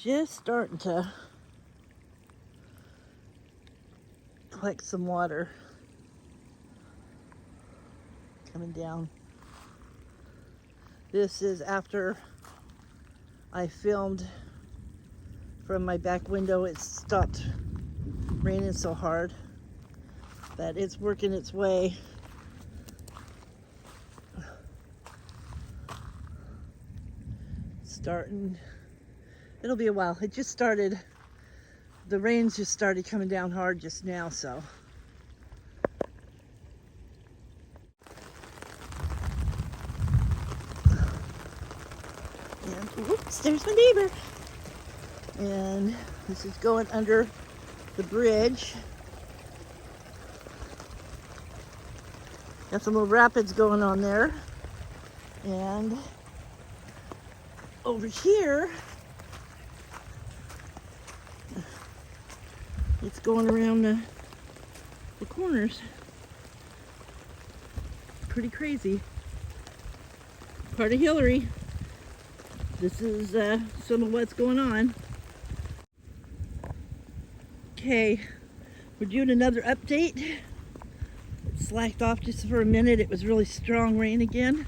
just starting to collect some water coming down. This is after I filmed from my back window. It stopped raining so hard that it's working its way starting. It'll be a while. It just started. The rains just started coming down hard just now, so. And whoops, there's my neighbor. And this is going under the bridge. Got some little rapids going on there. And over here, it's going around the corners. Pretty crazy. Part of Hillary. This is some of what's going on. Okay, we're doing another update. It slacked off just for a minute. It was really strong rain again.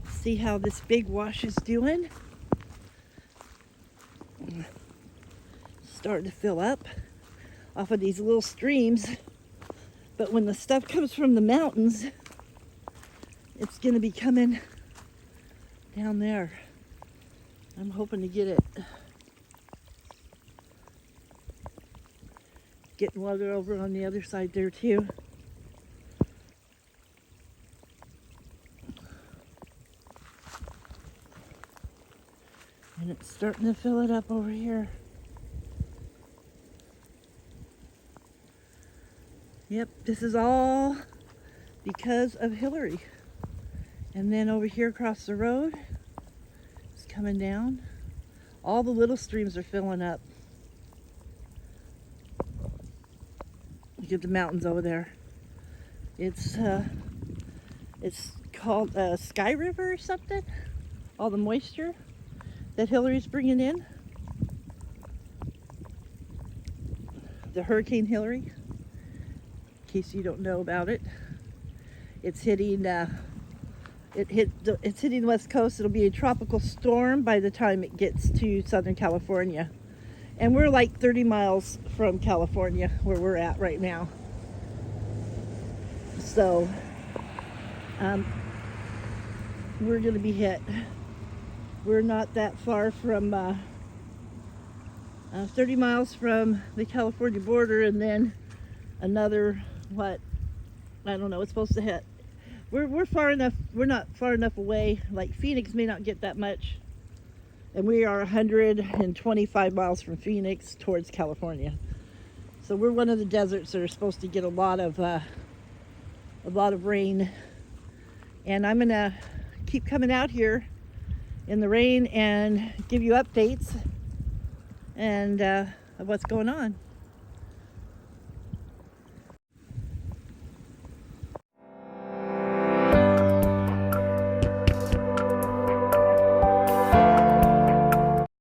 See how this big wash is doing. Starting to fill up off of these little streams. But when the stuff comes from the mountains, it's going to be coming down there. I'm hoping to get it. Getting water over on the other side there too. And it's starting to fill it up over here. Yep, this is all because of Hillary. And then over here across the road, it's coming down. All the little streams are filling up. Look at the mountains over there. It's called Sky River or something. All the moisture that Hillary's bringing in. The Hurricane Hillary, in case you don't know about it. It's hitting it's hitting the West Coast. It'll be a tropical storm by the time it gets to Southern California. And we're like 30 miles from California where we're at right now. So we're going to be hit. We're not that far from 30 miles from the California border, and then another, what, I don't know, it's supposed to hit. We're far enough, we're not far enough away. Like Phoenix may not get that much. And we are 125 miles from Phoenix towards California. So we're one of the deserts that are supposed to get a lot of rain. And I'm gonna keep coming out here in the rain and give you updates and of what's going on.